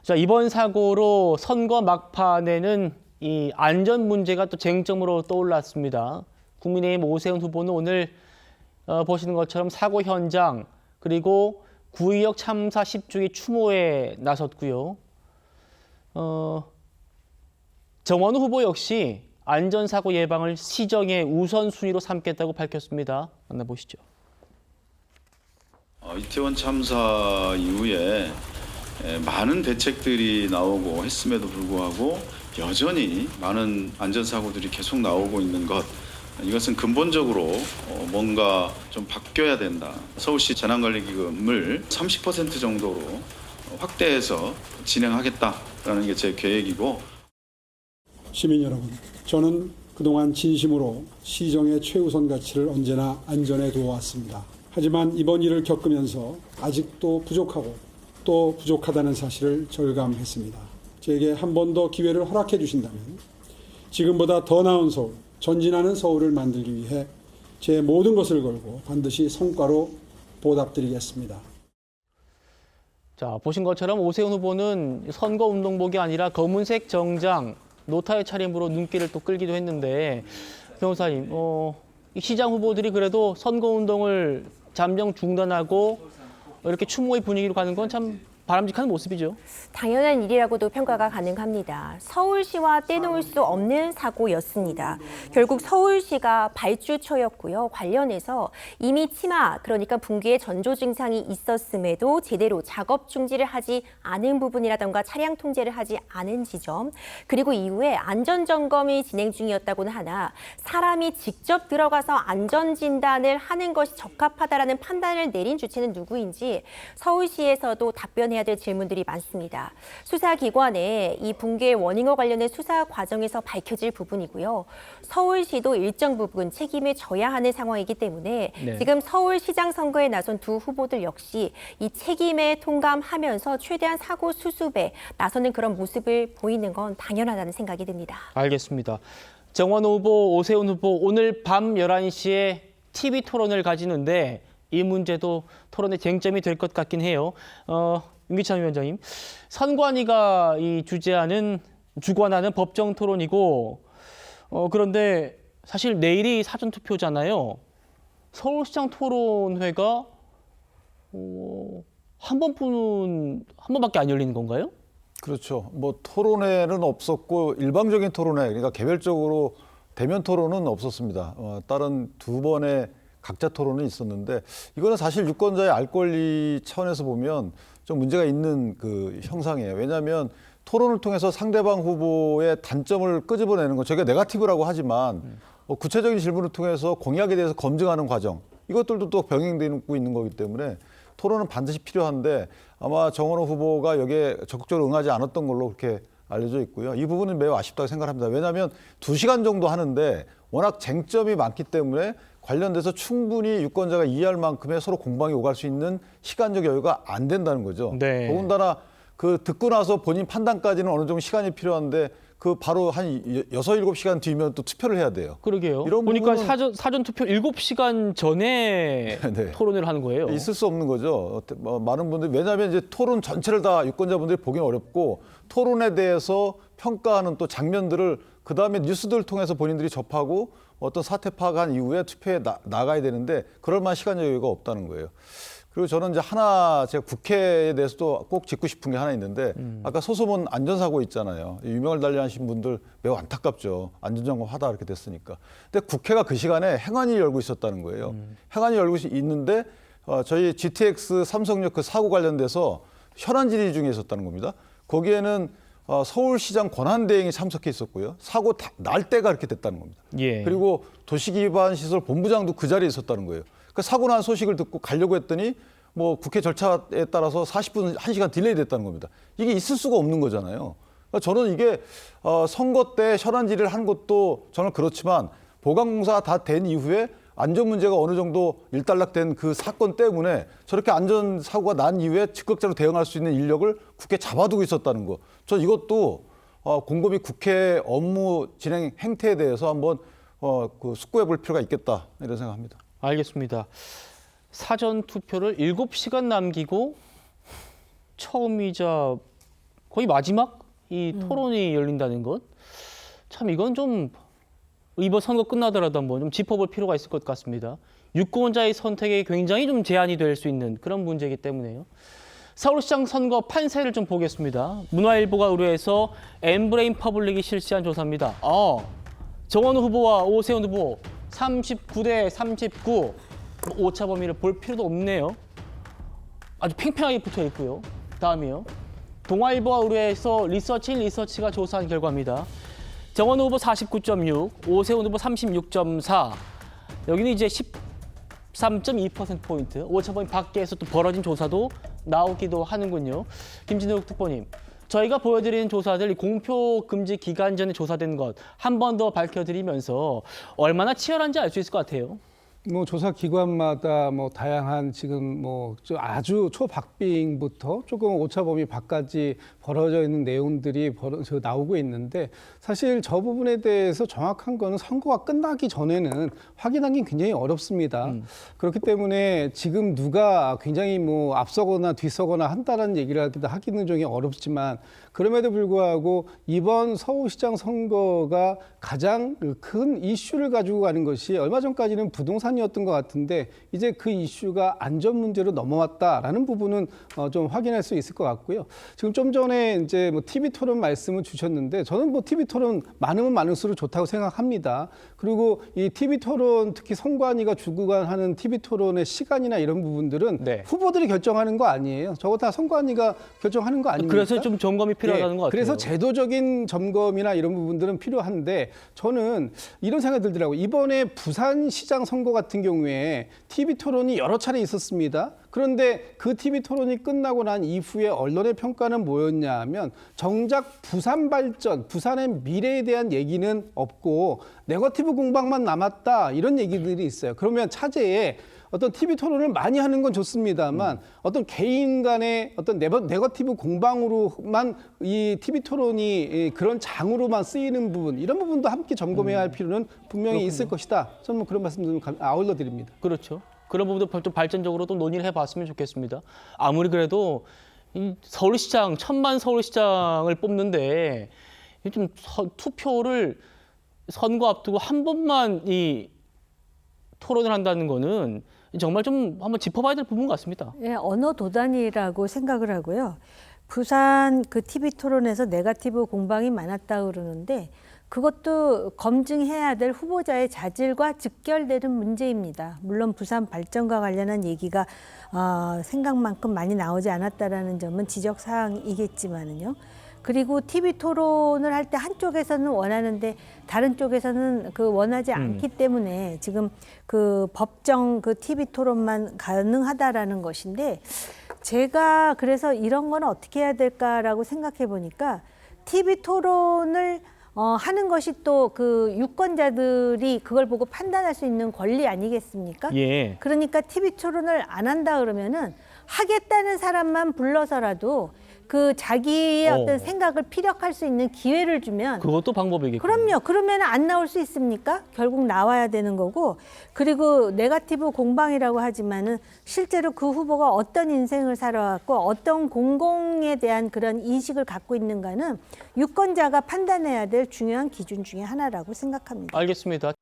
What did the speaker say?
자, 이번 사고로 선거 막판에는 이 안전 문제가 또 쟁점으로 떠올랐습니다. 국민의힘 오세훈 후보는 오늘 보시는 것처럼 사고 현장 그리고 구의역 참사 10주기 추모에 나섰고요. 정원우 후보 역시 안전사고 예방을 시정의 우선순위로 삼겠다고 밝혔습니다. 만나보시죠. 이태원 참사 이후에 많은 대책들이 나오고 했음에도 불구하고 여전히 많은 안전사고들이 계속 나오고 있는 것, 이것은 근본적으로 뭔가 좀 바뀌어야 된다. 서울시 재난관리기금을 30% 정도로 확대해서 진행하겠다라는 게 제 계획이고. 시민 여러분, 저는 그동안 진심으로 시정의 최우선 가치를 언제나 안전에 두어왔습니다. 하지만 이번 일을 겪으면서 아직도 부족하고 또 부족하다는 사실을 절감했습니다. 제게 한 번 더 기회를 허락해 주신다면 지금보다 더 나은 서울, 전진하는 서울을 만들기 위해 제 모든 것을 걸고 반드시 성과로 보답드리겠습니다. 자, 보신 것처럼 오세훈 후보는 선거운동복이 아니라 검은색 정장, 노타의 차림으로 눈길을 또 끌기도 했는데, 변호사님, 이 시장 후보들이 그래도 선거운동을 잠정 중단하고 이렇게 추모의 분위기로 가는 건 참 바람직한 모습이죠. 당연한 일이라고도 평가가 가능합니다. 서울시와 떼놓을 수 없는 사고였습니다. 결국 서울시가 발주처였고요. 관련해서 이미 치마, 그러니까 붕괴의 전조 증상이 있었음에도 제대로 작업 중지를 하지 않은 부분이라던가 차량 통제를 하지 않은 지점, 그리고 이후에 안전점검이 진행 중이었다고는 하나 사람이 직접 들어가서 안전진단을 하는 것이 적합하다라는 판단을 내린 주체는 누구인지 서울시에서도 답변해야 될 질문들이 많습니다. 수사기관의 이 붕괴의 원인과 관련된 수사 과정에서 밝혀질 부분이고요. 서울시도 일정 부분 책임을 져야 하는 상황이기 때문에 지금 서울시장 선거에 나선 두 후보들 역시 이 책임에 통감하면서 최대한 사고 수습에 나서는 그런 모습을 보이는 건 당연하다는 생각이 듭니다. 알겠습니다. 정원우 후보, 오세훈 후보 오늘 밤 11시에 TV 토론을 가지는데 이 문제도 토론의 쟁점이 될 것 같긴 해요. 윤기찬 위원장님, 선관위가 이 주관하는 법정 토론이고, 그런데 사실 내일이 사전 투표잖아요. 서울시장 토론회가 한 번밖에 안 열리는 건가요? 그렇죠. 뭐 토론회는 없었고 일방적인 토론회, 그러니까 개별적으로 대면 토론은 없었습니다. 다른 두 번의 각자 토론은 있었는데 이거는 사실 유권자의 알 권리 차원에서 보면 좀 문제가 있는 그 형상이에요. 왜냐하면 토론을 통해서 상대방 후보의 단점을 끄집어내는 건 저희가 네거티브라고 하지만 구체적인 질문을 통해서 공약에 대해서 검증하는 과정, 이것들도 또 병행되고 있는 거기 때문에 토론은 반드시 필요한데 아마 정원호 후보가 여기에 적극적으로 응하지 않았던 걸로 그렇게 알려져 있고요. 이 부분은 매우 아쉽다고 생각합니다. 왜냐하면 2시간 정도 하는데 워낙 쟁점이 많기 때문에 관련돼서 충분히 유권자가 이해할 만큼의 서로 공방이 오갈 수 있는 시간적 여유가 안 된다는 거죠. 네. 더군다나 그 듣고 나서 본인 판단까지는 어느 정도 시간이 필요한데 그 바로 한 6, 7시간 뒤면 또 투표를 해야 돼요. 그러게요. 이런 보니까 부분은 사전 투표 7시간 전에 네. 토론을 하는 거예요. 있을 수 없는 거죠. 많은 분들이, 왜냐하면 이제 토론 전체를 다 유권자분들이 보기는 어렵고 토론에 대해서 평가하는 또 장면들을 그 다음에 뉴스들을 통해서 본인들이 접하고 어떤 사태 파악한 이후에 투표에 나가야 되는데 그럴 만한 시간 여유가 없다는 거예요. 그리고 저는 이제 제가 국회에 대해서도 꼭 짚고 싶은 게 하나 있는데 아까 소소문 안전사고 있잖아요. 유명을 달리하신 분들 매우 안타깝죠. 안전점검 하다 이렇게 됐으니까. 근데 국회가 그 시간에 행안위를 열고 있었다는 거예요. 행안위 열고 있는데 저희 GTX 삼성역 그 사고 관련돼서 현안 질의 중에 있었다는 겁니다. 거기에는 서울시장 권한대행이 참석해 있었고요. 사고 날 때가 그렇게 됐다는 겁니다. 예. 그리고 도시기반시설 본부장도 그 자리에 있었다는 거예요. 그 사고 난 소식을 듣고 가려고 했더니 뭐 국회 절차에 따라서 40분, 1시간 딜레이 됐다는 겁니다. 이게 있을 수가 없는 거잖아요. 그러니까 저는 이게 선거 때 현안 질의를 한 것도 저는 그렇지만 보강공사가 다 된 이후에 안전 문제가 어느 정도 일단락된 그 사건 때문에 저렇게 안전사고가 난 이후에 즉각적으로 대응할 수 있는 인력을 국회에 잡아두고 있었다는 거. 저 이것도 곰곰이 국회 업무 진행 행태에 대해서 한번 그 숙고해 볼 필요가 있겠다 이런 생각합니다. 알겠습니다. 사전 투표를 7시간 남기고 처음이자 거의 마지막 이 토론이 열린다는 것. 참 이건 좀 이번 선거 끝나더라도 한번 좀 짚어볼 필요가 있을 것 같습니다. 유권자의 선택에 굉장히 좀 제한이 될 수 있는 그런 문제이기 때문에요. 서울시장 선거 판세를 좀 보겠습니다. 문화일보가 의뢰해서 엠브레인 퍼블릭이 실시한 조사입니다. 정원우 후보와 오세훈 후보 39대 39. 오차 범위를 볼 필요도 없네요. 아주 팽팽하게 붙어 있고요. 다음이요. 동아일보와 의뢰해서 리서치가 조사한 결과입니다. 정원우 후보 49.6, 오세훈 후보 36.4. 여기는 이제 13.2%포인트, 오차범위 밖에서 또 벌어진 조사도 나오기도 하는군요. 김진욱 특보님, 저희가 보여드리는 조사들 공표 금지 기간 전에 조사된 것 한 번 더 밝혀드리면서 얼마나 치열한지 알 수 있을 것 같아요. 뭐 조사 기관마다 뭐 다양한 지금 아주 초박빙부터 조금 오차 범위 밖까지 벌어져 있는 내용들이 나오고 있는데 사실 저 부분에 대해서 정확한 거는 선거가 끝나기 전에는 확인하기 굉장히 어렵습니다. 그렇기 때문에 지금 누가 굉장히 뭐 앞서거나 뒤서거나 한다는 얘기를 하기는 좀 어렵지만 그럼에도 불구하고 이번 서울시장 선거가 가장 큰 이슈를 가지고 가는 것이 얼마 전까지는 부동산이었던 것 같은데 이제 그 이슈가 안전 문제로 넘어왔다라는 부분은 좀 확인할 수 있을 것 같고요. 지금 좀 전에 이제 뭐 TV 토론 말씀을 주셨는데 저는 뭐 TV 토론 많으면 많을수록 좋다고 생각합니다. 그리고 이 TV 토론 특히 선관위가 주관하는 TV 토론의 시간이나 이런 부분들은 네. 후보들이 결정하는 거 아니에요. 저거 다 선관위가 결정하는 거 아닙니까? 그래서 좀 점검이 필요하다는 것 같아요. 그래서 제도적인 점검이나 이런 부분들은 필요한데 저는 이런 생각이 들더라고요. 이번에 부산시장 선거 같은 경우에 TV 토론이 여러 차례 있었습니다. 그런데 그 TV 토론이 끝나고 난 이후에 언론의 평가는 뭐였냐 하면 정작 부산 발전, 부산의 미래에 대한 얘기는 없고 네거티브 공방만 남았다 이런 얘기들이 있어요. 그러면 차제에 어떤 TV 토론을 많이 하는 건 좋습니다만 어떤 개인 간의 어떤 네거티브 공방으로만 이 TV 토론이 그런 장으로만 쓰이는 부분 이런 부분도 함께 점검해야 할 필요는 분명히 있을 것이다. 저는 뭐 그런 말씀 좀 아울러 드립니다. 그렇죠. 그런 부분도 좀 발전적으로 또 논의를 해봤으면 좋겠습니다. 아무리 그래도 이 서울시장, 천만 서울시장을 뽑는데 좀 투표를 선거 앞두고 한 번만 이 토론을 한다는 거는 정말 좀 한번 짚어봐야 될 부분 같습니다. 예, 언어 도단이라고 생각을 하고요. 부산 그 TV 토론에서 네거티브 공방이 많았다 그러는데 그것도 검증해야 될 후보자의 자질과 직결되는 문제입니다. 물론 부산 발전과 관련한 얘기가 생각만큼 많이 나오지 않았다라는 점은 지적 사항이겠지만은요. 그리고 TV 토론을 할 때 한쪽에서는 원하는데 다른 쪽에서는 원하지 않기 때문에 지금 그 법정 그 TV 토론만 가능하다라는 것인데 제가 그래서 이런 건 어떻게 해야 될까라고 생각해 보니까 TV 토론을 하는 것이 또 그 유권자들이 그걸 보고 판단할 수 있는 권리 아니겠습니까? 예. 그러니까 TV 토론을 안 한다 그러면은 하겠다는 사람만 불러서라도 그 자기의 어떤 생각을 피력할 수 있는 기회를 주면 그것도 방법이겠군요. 그럼요. 그러면 안 나올 수 있습니까? 결국 나와야 되는 거고 그리고 네거티브 공방이라고 하지만은 실제로 그 후보가 어떤 인생을 살아왔고 어떤 공공에 대한 그런 인식을 갖고 있는가는 유권자가 판단해야 될 중요한 기준 중에 하나라고 생각합니다. 알겠습니다.